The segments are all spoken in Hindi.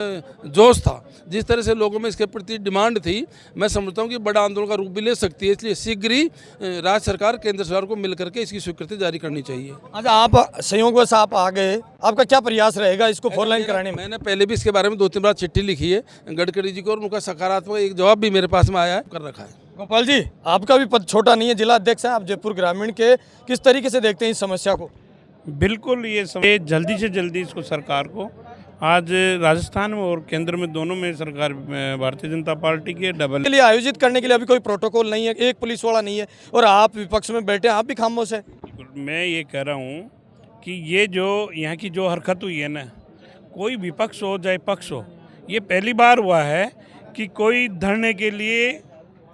जोश था, जिस तरह से लोगों में इसके प्रति डिमांड थी, मैं समझता हूँ कि बड़ा आंदोलन का रूप भी ले सकती है। इसलिए शीघ्र ही राज्य सरकार केंद्र सरकार को मिलकर के इसकी स्वीकृति जारी करनी चाहिए। अच्छा, आप संयोगवश आप आ गए, आपका क्या प्रयास रहेगा इसको 4 लाइन कराने में? मैंने पहले भी इसके बारे में 2-3 बार चिट्ठी लिखी है गडकरी जी को, और उनका सकारात्मक एक जवाब भी मेरे पास में आया है, कर रखा है। गोपाल जी, आपका भी पद छोटा नहीं है, जिला अध्यक्ष हैं आप जयपुर ग्रामीण के, किस तरीके से देखते हैं इस समस्या को? बिल्कुल, ये जल्दी से जल्दी इसको सरकार को, आज राजस्थान में और केंद्र में दोनों में सरकार भारतीय जनता पार्टी की डबल के लिए आयोजित करने के लिए अभी कोई प्रोटोकॉल नहीं है, एक पुलिस वाला नहीं है, और आप विपक्ष में बैठे हैं, आप भी खामोश है। मैं ये कह रहा हूँ कि ये जो यहाँ की जो हरकत हुई है ना, कोई विपक्ष हो चाहे पक्ष हो, ये पहली बार हुआ है कि कोई धरने के लिए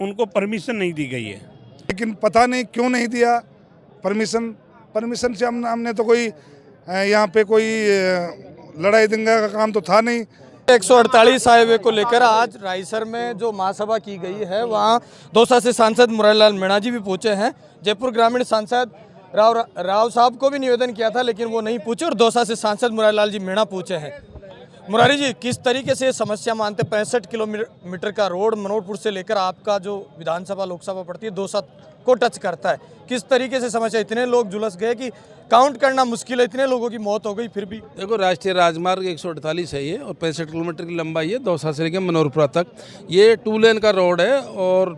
उनको परमिशन नहीं दी गई है। लेकिन पता नहीं क्यों नहीं दिया परमिशन से हमने तो कोई यहाँ पे कोई लड़ाई दंगा का काम तो था नहीं। 148 हाईवे को लेकर आज रायसर में जो महासभा की गई है, वहाँ दौसा से सांसद मुरारीलाल मीणा जी भी पहुंचे हैं। जयपुर ग्रामीण सांसद राव साहब को भी निवेदन किया था, लेकिन वो नहीं पूछे, और दौसा से सांसद मुरारीलाल जी मीणा पूछे हैं। मुरारी जी, किस तरीके से समस्या मानते? 65 किलोमीटर का रोड मनोहरपुर से लेकर आपका जो विधानसभा लोकसभा पड़ती है दौसा को टच करता है, किस तरीके से समस्या? इतने लोग जुलस गए कि काउंट करना मुश्किल है, इतने लोगों की मौत हो गई। फिर भी देखो, राष्ट्रीय राजमार्ग 148 है ये, और 65 किलोमीटर की लंबाई है, दौसा से लेकर मनोहरपुरा तक। ये 2 लेन का रोड है, और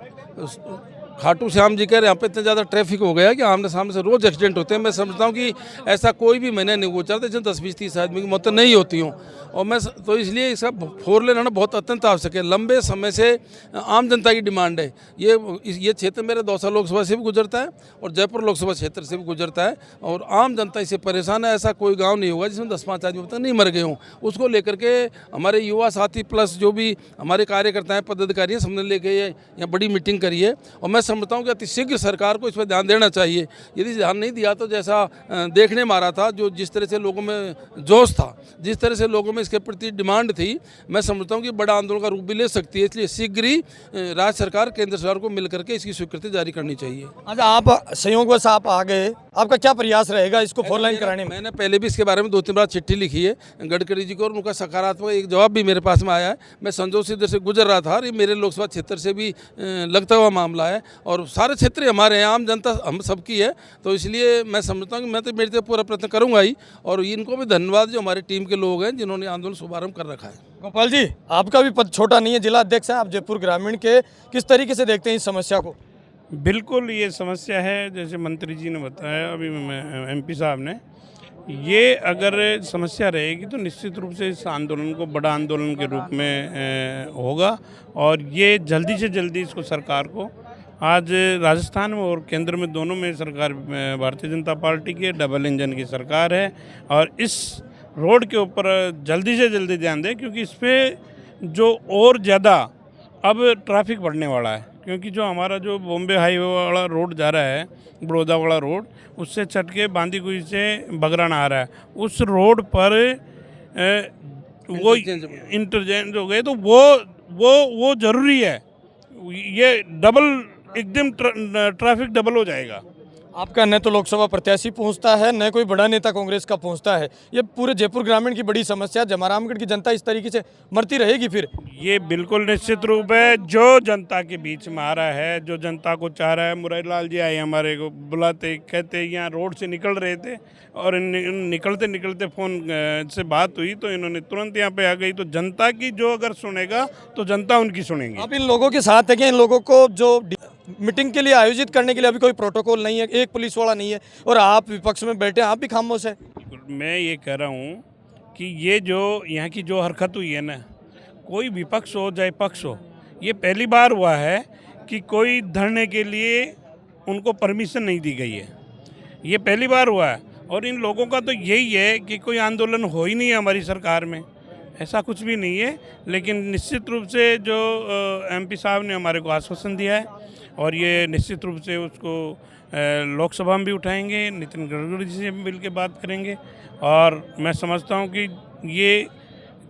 खाटू श्याम जी कह रहे यहाँ पे इतना ज़्यादा ट्रैफिक हो गया है कि आमने सामने से रोज़ एक्सीडेंट होते हैं। मैं समझता हूँ कि ऐसा कोई भी महीना नहीं गुजरता जिसमें 10-20-30 आदमी की मौतें नहीं होती हों, और मैं तो इसलिए इसका 4 लेन होना बहुत अत्यंत आवश्यक है। लंबे समय से आम जनता की डिमांड है। ये क्षेत्र मेरे दौसा लोकसभा से भी गुजरता है और जयपुर लोकसभा क्षेत्र से भी गुजरता है, और आम जनता इससे परेशान है। ऐसा कोई गाँव नहीं होगा जिसमें 10-5 आदमी तक नहीं मर गए हों। उसको लेकर के हमारे युवा साथी प्लस जो भी हमारे कार्यकर्ता हैं, पदाधिकारी हैं, सबने लेके यहाँ बड़ी मीटिंग करी है, और मैं समझता हूँ कि अतिशीघ्र सरकार को इस पर ध्यान देना चाहिए। यदि ध्यान नहीं दिया तो जैसा देखने में आ रहा था, जो जिस तरह से लोगों में जोश था, जिस तरह से लोगों में इसके प्रति डिमांड थी, मैं समझता हूँ कि बड़ा आंदोलन का रूप भी ले सकती है। इसलिए शीघ्र ही राज्य सरकार केंद्र सरकार को मिलकर के इसकी स्वीकृति जारी करनी चाहिए। अच्छा, आप संयोगवश आप आ गए, आपका क्या प्रयास रहेगा इसको 4 लाइन कराने में? मैंने पहले भी इसके बारे में 2-3 बार चिट्ठी लिखी है गडकरी जी को, और उनका सकारात्मक एक जवाब भी मेरे पास में आया है। मैं संजोग से इधर से गुजर रहा था, और ये मेरे लोकसभा क्षेत्र से भी लगता हुआ मामला है, और सारे क्षेत्र हमारे हैं, आम जनता हम सबकी है। तो इसलिए मैं समझता हूँ कि मैं तो मेरे से पूरा प्रयत्न करूँगा ही, और इनको भी धन्यवाद जो हमारी टीम के लोग हैं जिन्होंने आंदोलन शुभारंभ कर रखा है। गोपाल जी, आपका भी पद छोटा नहीं है, जिला अध्यक्ष हैं आप जयपुर ग्रामीण के, किस तरीके से देखते हैं इस समस्या को? बिल्कुल, ये समस्या है, जैसे मंत्री जी ने बताया, अभी MP साहब ने, ये अगर समस्या रहेगी तो निश्चित रूप से इस आंदोलन को बड़ा आंदोलन के रूप में होगा, और ये जल्दी से जल्दी इसको सरकार को, आज राजस्थान में और केंद्र में दोनों में सरकार भारतीय जनता पार्टी की डबल इंजन की सरकार है, और इस रोड के ऊपर जल्दी से जल्दी ध्यान दें, क्योंकि इस पर जो और ज़्यादा अब ट्रैफिक बढ़ने वाला है। क्योंकि जो हमारा जो बॉम्बे हाईवे वाला रोड जा रहा है, बड़ौदा वाला रोड, उससे चट के बांदीकुई से बगराना आ रहा है, उस रोड पर वो इंटरचेंज हो गए, तो वो ज़रूरी है। ये डबल एकदम ट्रैफिक डबल हो जाएगा। आपका न तो लोकसभा प्रत्याशी पहुंचता है, न कोई बड़ा नेता कांग्रेस का पहुंचता है। ये पूरे जयपुर ग्रामीण की बड़ी समस्या। जमारामगढ़ की जनता इस तरीके से मरती रहेगी फिर? ये बिल्कुल निश्चित रूप है, जो जनता के बीच में आ रहा है, जो जनता को चाह रहा है। मुरारीलाल जी आए हमारे को बुलाते, कहते यहाँ रोड से निकल रहे थे, और निकलते निकलते फ़ोन से बात हुई तो इन्होंने तुरंत यहाँ पे आ गई। तो जनता की जो अगर सुनेगा तो जनता उनकी सुनेगी। आप इन लोगों के साथ है कि इन लोगों को जो मीटिंग के लिए आयोजित करने के लिए अभी कोई प्रोटोकॉल नहीं है, एक पुलिस वाला नहीं है, और आप विपक्ष में बैठे हैं, आप भी खामोश है? मैं ये कह रहा हूँ कि ये जो यहाँ की जो हरकत हुई है ना, कोई विपक्ष हो चाहे पक्ष हो, ये पहली बार हुआ है कि कोई धरने के लिए उनको परमिशन नहीं दी गई है। ये पहली बार हुआ है, और इन लोगों का तो यही है कि कोई आंदोलन हो ही नहीं है हमारी सरकार में, ऐसा कुछ भी नहीं है। लेकिन निश्चित रूप से जो MP साहब ने हमारे को आश्वासन दिया है, और ये निश्चित रूप से उसको लोकसभा में भी उठाएंगे, नितिन गडकरी जी से मिल के बात करेंगे। और मैं समझता हूँ कि ये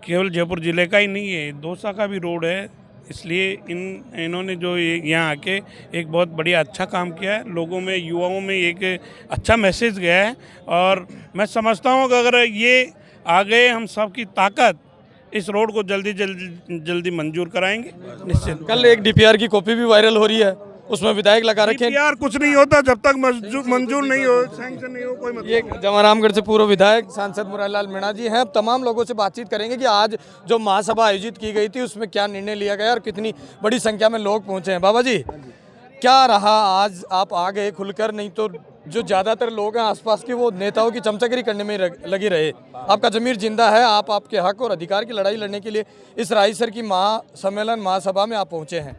केवल जयपुर ज़िले का ही नहीं है, दौसा का भी रोड है। इसलिए इन्होंने जो यहाँ आके एक बहुत बढ़िया अच्छा काम किया है, लोगों में, युवाओं में एक अच्छा मैसेज गया है। और मैं समझता हूँ कि अगर ये आ गए, हम सब की ताकत इस रोड को जल्दी मंजूर कराएंगे निश्चित। कल एक डीपीआर की कॉपी भी वायरल हो रही है, उसमें विधायक लगा रखे हैं। यार कुछ नहीं होता जब तक मंजूर नहीं हो, सैंक्शन नहीं हो, कोई मतलब ये जमारामगढ़ से पूर्व विधायक सांसद मुरारीलाल मीणा जी हैं। अब तमाम लोगों से बातचीत करेंगे कि आज जो महासभा आयोजित की गई थी उसमें क्या निर्णय लिया गया और कितनी बड़ी संख्या में लोग पहुंचे हैं। बाबा जी, क्या रहा आज? आप आ गए खुलकर, नहीं तो जो ज़्यादातर लोग हैं आसपास के वो नेताओं की चमचागिरी करने में लगे रहे। आपका ज़मीर जिंदा है, आप आपके हक और अधिकार की लड़ाई लड़ने के लिए इस रायसर की महासम्मेलन महासभा में आप पहुंचे हैं।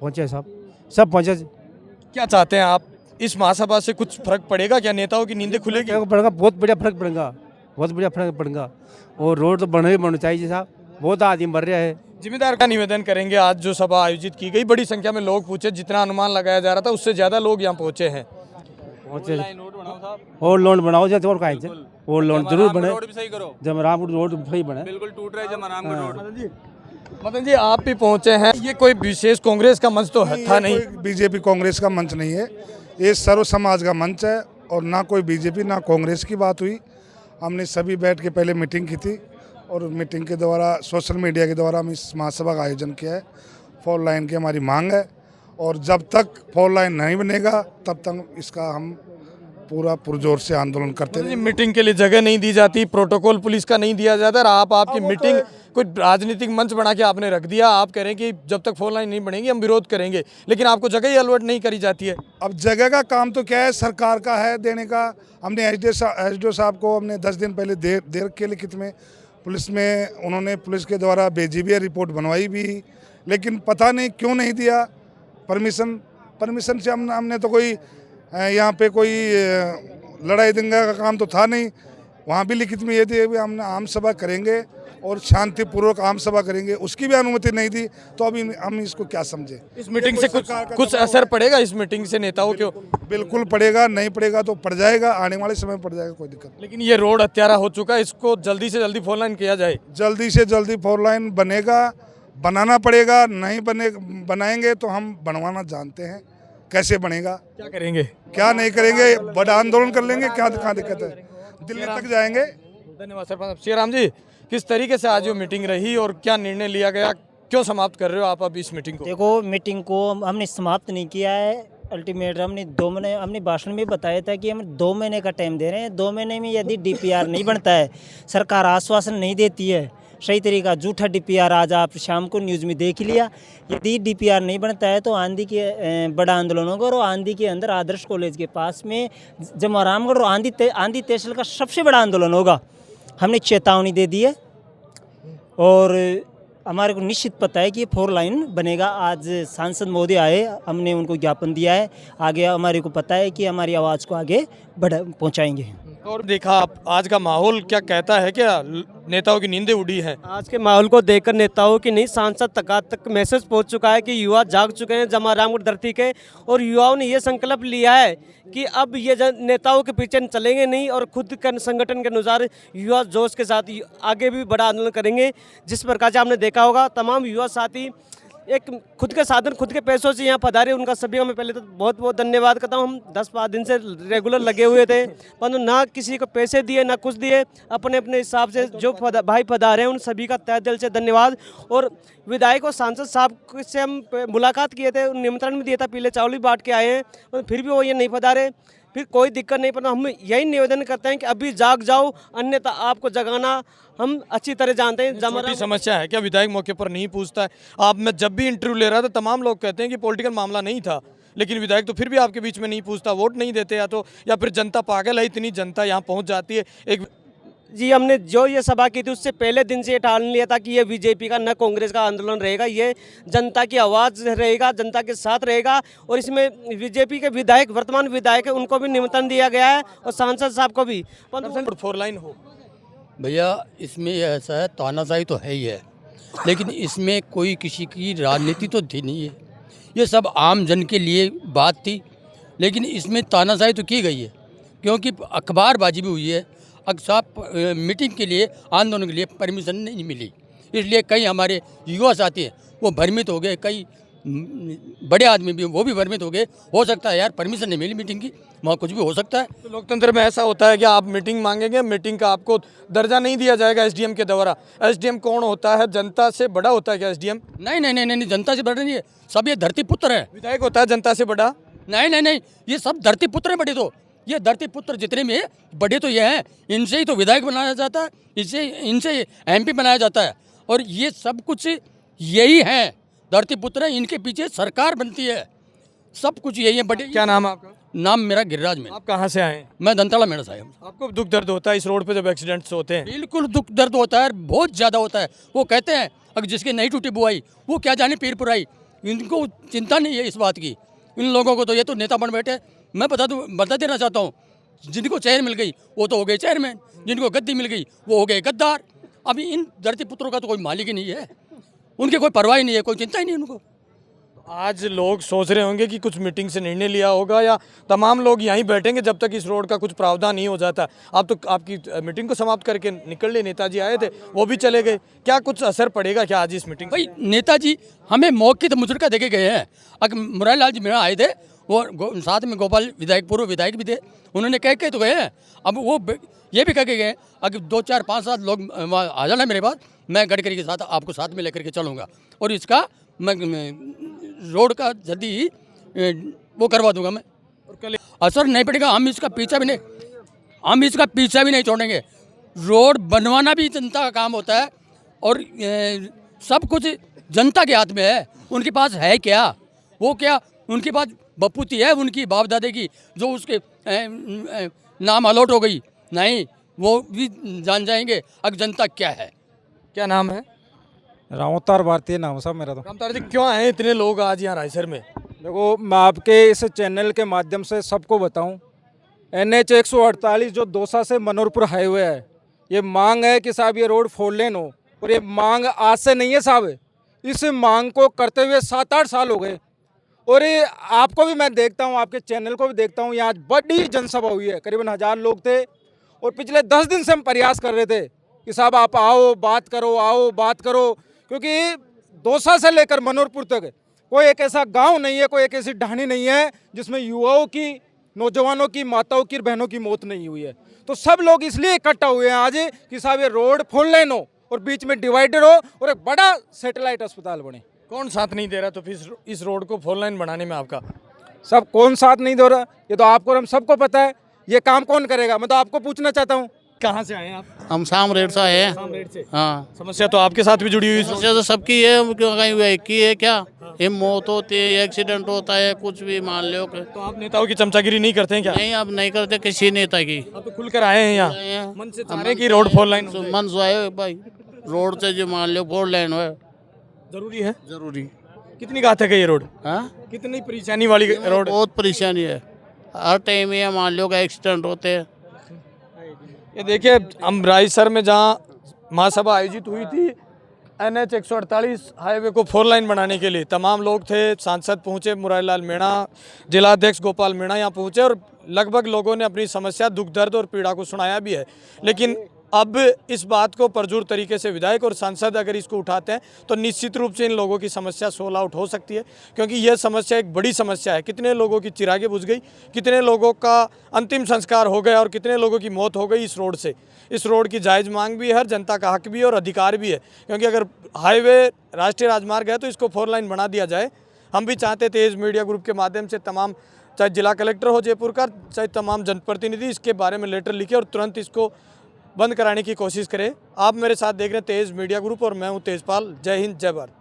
पहुँचे सब पहुँचे। क्या चाहते हैं आप? इस महासभा से कुछ फर्क पड़ेगा क्या? नेताओं की नींदें खुलेगी? पड़ेगा, बहुत बढ़िया फर्क पड़ेगा, बहुत बढ़िया फर्क पड़ेगा। और रोड तो बनना चाहिए साहब, बहुत आदमी मर रहा है। जिम्मेदार का निवेदन करेंगे। आज जो सभा आयोजित की गई, बड़ी संख्या में लोग पहुंचे, जितना अनुमान लगाया जा रहा था उससे ज्यादा लोग यहाँ पहुंचे हैं। और लोन बनाओ जैसे और कहीं से और लोन जरूर बने, जमरामगढ़ रोड सही बने, बिल्कुल टूट रहा है जमरामगढ़ रोड। मदन जी, आप भी पहुंचे हैं। ये कोई विशेष कांग्रेस का मंच तो था नहीं, बीजेपी कांग्रेस का मंच नहीं है, ये सर्व समाज का मंच है। और ना कोई बीजेपी ना कांग्रेस की बात हुई। हमने सभी बैठ के पहले मीटिंग की थी और मीटिंग के द्वारा सोशल मीडिया के द्वारा हम इस महासभा का आयोजन किया है। 4 लाइन की हमारी मांग है और जब तक 4 लाइन नहीं बनेगा तब तक इसका हम पूरा पुरजोर से आंदोलन करते मदन जी, रहेंगे। मीटिंग के लिए जगह नहीं दी जाती, प्रोटोकॉल पुलिस का नहीं दिया जाता, और आपकी मीटिंग कोई राजनीतिक मंच बना के आपने रख दिया। आप कह रहे हैं कि जब तक 4 लाइन नहीं बनेगी हम विरोध करेंगे, लेकिन आपको जगह ही अलॉट नहीं करी जाती है। अब जगह का काम तो क्या है, सरकार का है देने का। हमने एसडीओ साहब को हमने 10 दिन पहले देर के लिखित में पुलिस में, उन्होंने पुलिस के द्वारा बेजीबी रिपोर्ट बनवाई भी, लेकिन पता नहीं क्यों नहीं दिया परमिशन से। हमने तो कोई यहाँ पे कोई लड़ाई दंगा का काम तो था नहीं। वहाँ भी लिखित में ये थे कि हम आम सभा करेंगे और शांतिपूर्वक आम सभा करेंगे, उसकी भी अनुमति नहीं दी। तो अभी हम इसको क्या समझे? इस मीटिंग से कुछ असर पड़ेगा? इस मीटिंग से नेताओं के बिल्कुल पड़ेगा, नहीं पड़ेगा तो पड़ जाएगा, आने वाले समय में पड़ जाएगा, कोई दिक्कत नहीं। लेकिन ये रोड हत्यारा हो चुका है, इसको जल्दी से जल्दी 4 लाइन किया जाए। जल्दी से जल्दी 4 लाइन बनेगा, बनाना पड़ेगा। नहीं बनाएंगे तो हम बनवाना जानते हैं कैसे बनेगा। क्या करेंगे? क्या नहीं करेंगे, बड़ा आंदोलन कर लेंगे। क्या दिक्कत है, दिल्ली तक जाएंगे। धन्यवाद सरपंच। श्री राम जी, किस तरीके से आज ये मीटिंग रही और क्या निर्णय लिया गया? क्यों समाप्त कर रहे हो आप अब इस मीटिंग को? देखो, मीटिंग को हमने समाप्त नहीं किया है। अल्टीमेट हमने 2 महीने, हमने भाषण में बताया था कि हम 2 महीने का टाइम दे रहे हैं। 2 महीने में यदि डीपीआर नहीं बनता है, सरकार आश्वासन नहीं देती है सही तरीका, झूठा डीपीआर आज आप शाम को न्यूज़ में देख लिया। यदि डीपीआर नहीं बनता है तो आंधी के बड़ा आंदोलन होगा। और आंधी के अंदर आदर्श कॉलेज के पास में जमारामगढ़ और आंधी तहसील का सबसे बड़ा आंदोलन होगा। हमने चेतावनी दे दी है और हमारे को निश्चित पता है कि 4 लाइन बनेगा। आज सांसद महोदय आए, हमने उनको ज्ञापन दिया है। आगे हमारे को पता है कि हमारी आवाज़ को आगे पहुंचाएंगे। और देखा आप आज का माहौल क्या कहता है? क्या नेताओं की नींदें उड़ी है? आज के माहौल को देखकर नेताओं की नहीं, सांसद तक मैसेज पहुंच चुका है कि युवा जाग चुके हैं जमारामगढ़ धरती के। और युवाओं ने ये संकल्प लिया है कि अब ये नेताओं के पीछे चलेंगे नहीं और खुद के संगठन के अनुसार युवा जोश के साथ आगे भी बड़ा आंदोलन करेंगे। जिस प्रकार से आपने देखा होगा, तमाम युवा साथी एक खुद के साधन खुद के पैसों से यहाँ पधारे, उनका सभी को मैं पहले तो बहुत बहुत धन्यवाद करता हूँ। हम 10-5 दिन से रेगुलर लगे हुए थे, परंतु ना किसी को पैसे दिए ना कुछ दिए, अपने अपने हिसाब से जो भाई पधारे हैं उन सभी का तहे दिल से धन्यवाद। और विधायक और सांसद साहब से हम मुलाकात किए थे, निमंत्रण भी दिया था, पीले चावल भी बांट के आए हैं, पर फिर भी वो ये नहीं पधारे। फिर कोई दिक्कत नहीं, पर हम यही निवेदन करते हैं कि अभी जाग जाओ, अन्यथा आपको जगाना हम अच्छी तरह जानते हैं। छोटी समस्या है क्या? विधायक मौके पर नहीं पूछता है? आप, मैं जब भी इंटरव्यू ले रहा था तमाम लोग कहते हैं कि पॉलिटिकल मामला नहीं था, लेकिन विधायक तो फिर भी आपके बीच में नहीं पूछता, वोट नहीं देते या फिर जनता पागल है, इतनी जनता यहाँ पहुँच जाती है। एक जी, हमने जो ये सभा की थी उससे पहले दिन से ये ठान लिया था कि ये बीजेपी का न कांग्रेस का आंदोलन रहेगा, ये जनता की आवाज़ रहेगा, जनता के साथ रहेगा। और इसमें बीजेपी के विधायक, वर्तमान विधायक है, उनको भी निमंत्रण दिया गया है और सांसद साहब को भी। 4 लाइन हो भैया, इसमें ऐसा है, तानाशाही तो है ही है, लेकिन इसमें कोई किसी की राजनीति तो थी नहीं है। ये सब आम जन के लिए बात थी, लेकिन इसमें तानाशाही तो की गई है क्योंकि अखबारबाजी भी हुई है। अक्सर मीटिंग के लिए, आंदोलन के लिए परमिशन नहीं मिली, इसलिए कई हमारे युवा साथी हैं वो भ्रमित हो गए, कई बड़े आदमी भी वो भी भ्रमित हो गए। हो सकता है यार परमिशन नहीं मिली मीटिंग की, वहाँ कुछ भी हो सकता है। तो लोकतंत्र में ऐसा होता है कि आप मीटिंग मांगेंगे, मीटिंग का आपको दर्जा नहीं दिया जाएगा एसडीएम के द्वारा। एसडीएम कौन होता है? जनता से बड़ा होता है क्या एसडीएम? नहीं नहीं नहीं नहीं, जनता से बड़ा नहीं है, सब ये धरती पुत्र है। विधायक होता है जनता से बड़ा? नहीं नहीं नहीं, ये सब धरती पुत्र है बड़े। तो ये धरती पुत्र जितने में बड़े तो ये हैं, इनसे ही तो विधायक बनाया जाता है, इनसे एमपी बनाया जाता है, और ये सब कुछ यही है, धरती पुत्र है, इनके पीछे सरकार बनती है, सब कुछ यही है बड़े। क्या नाम है आपका? नाम मेरा गिरिराज में। आप कहाँ से आए हैं? मैं दंताला मेड़ा साहब। आपको दुख दर्द होता है इस रोड पे जब एक्सीडेंट्स होते हैं? बिल्कुल दुख दर्द होता है, बहुत ज़्यादा होता है। वो कहते हैं अगर जिसके नहीं टूटी बुआई वो क्या जाने पीर पुराई, इनको चिंता नहीं है इस बात की। इन लोगों को तो ये तो नेता बन बैठे। मैं बता देना चाहता हूँ, जिनको चेयर मिल गई वो तो हो गए चेयरमैन, जिनको गद्दी मिल गई वो हो गए गद्दार। अभी इन धरती पुत्रों का तो कोई मालिक ही नहीं है, उनकी कोई परवाह ही नहीं है, कोई चिंता ही नहीं उनको। आज लोग सोच रहे होंगे कि कुछ मीटिंग से निर्णय लिया होगा या तमाम लोग यहीं बैठेंगे जब तक इस रोड का कुछ प्रावधान नहीं हो जाता। आप तो आपकी मीटिंग को समाप्त करके निकल लिए, नेताजी आए थे वो भी चले गए, क्या कुछ असर पड़ेगा क्या आज इस मीटिंग? भाई नेताजी हमें मौखिक मुजरका देके गए हैं। अगर मुरारी लाल जी मेरा आए थे, वो साथ में गोपाल विधायक, पूर्व विधायक भी थे, उन्होंने कह के तो गए हैं। अब वो ये भी कह के गए अगर 2 4 5 7 लोग वहाँ आ जाना मेरे पास, मैं गडकरी के साथ आपको साथ में लेकर के चलूँगा और इसका मैं रोड का जल्दी ही वो करवा दूंगा मैं। और कल असर नहीं पड़ेगा, हम इसका पीछा भी नहीं छोड़ेंगे। रोड बनवाना भी जनता का काम होता है और सब कुछ जनता के हाथ में है। उनके पास है क्या, वो क्या उनके पास बपूती है उनकी बाप दादे की जो उसके नाम अलॉट हो गई, नहीं वो भी जान जाएंगे अगर जनता क्या है। क्या नाम है? रामोतार भारतीय नाम साहब मेरा। तो रामतार जी क्यों आए इतने लोग आज यहाँ रायसर में? देखो, मैं आपके इस चैनल के माध्यम से सबको बताऊं, NH 148 जो दौसा से मनोहरपुर हाईवे है, ये मांग है कि साहब ये रोड 4 लेन हो। और ये मांग आज से नहीं है साहब, इस मांग को करते हुए 7-8 साल हो गए। और ये आपको भी मैं देखता हूँ, आपके चैनल को भी देखता हूँ, यहाँ बड़ी जनसभा हुई है, करीबन 1000 लोग थे। और पिछले 10 दिन से हम प्रयास कर रहे थे कि साहब आप आओ बात करो, क्योंकि दौसा से लेकर मनोहरपुर तक कोई एक ऐसा गांव नहीं है, कोई एक ऐसी ढाणी नहीं है जिसमें युवाओं की, नौजवानों की, माताओं की, बहनों की मौत नहीं हुई है। तो सब लोग इसलिए इकट्ठा हुए हैं आज कि साहब ये रोड 4 लेन हो और बीच में डिवाइडर हो और एक बड़ा सैटेलाइट अस्पताल बने। कौन साथ नहीं दे रहा तो फिर इस रोड को 4 लाइन बनाने में आपका? सब कौन साथ नहीं दे रहा, ये तो आपको और हम सबको पता है। ये काम कौन करेगा, मैं तो आपको पूछना चाहता हूँ। कहाँ से आए हैं आप? हम शाम रेट से आए हैं। सामरेड से। हाँ, समस्या तो आपके साथ भी जुड़ी हुई है। समस्या तो सबकी है, क्यों कहीं एक की है क्या? ये मौत होती है, एक्सीडेंट होता है, कुछ भी मान लो कि तो आप नेताओं की चमचागिरी नहीं करते हैं क्या? नहीं, अब नहीं करते किसी नेता की। आप तो खुलकर आए हैं यहाँ, मन से चाह रहे हैं कि रोड 4 लाइन हो। मन सुहाए भाई, रोड से जो मान लो 4 लेन है जरूरी है। जरूरी। कितनी घातक है ये रोड? हाँ, कितनी परेशानी वाली रोड? बहुत परेशानी है, हर टाइम ये मान लो का एक्सीडेंट होते हैं। ये देखिए, हम रायसर में जहाँ महासभा आयोजित हुई थी NH 148 हाईवे को 4 लाइन बनाने के लिए, तमाम लोग थे, सांसद पहुंचे, मुरारी लाल मीणा, जिलाध्यक्ष गोपाल मीणा यहाँ पहुंचे और लगभग लोगों ने अपनी समस्या, दुख दर्द और पीड़ा को सुनाया भी है। लेकिन अब इस बात को परजोर तरीके से विधायक और सांसद अगर इसको उठाते हैं तो निश्चित रूप से इन लोगों की समस्या सोल आउट हो सकती है, क्योंकि यह समस्या एक बड़ी समस्या है। कितने लोगों की चिरागे बुझ गई, कितने लोगों का अंतिम संस्कार हो गया और कितने लोगों की मौत हो गई इस रोड से। इस रोड की जायज़ मांग भी है, हर जनता का हक भी है और अधिकार भी है, क्योंकि अगर हाईवे राष्ट्रीय राजमार्ग है तो इसको 4 लाइन बना दिया जाए। हम भी चाहते थे इस मीडिया ग्रुप के माध्यम से तमाम, चाहे जिला कलेक्टर हो जयपुर का, चाहे तमाम जनप्रतिनिधि इसके बारे में लेटर लिखे और तुरंत इसको बंद कराने की कोशिश करें। आप मेरे साथ देख रहे हैं तेज मीडिया ग्रुप और मैं हूं तेजपाल। जय हिंद, जय भारत।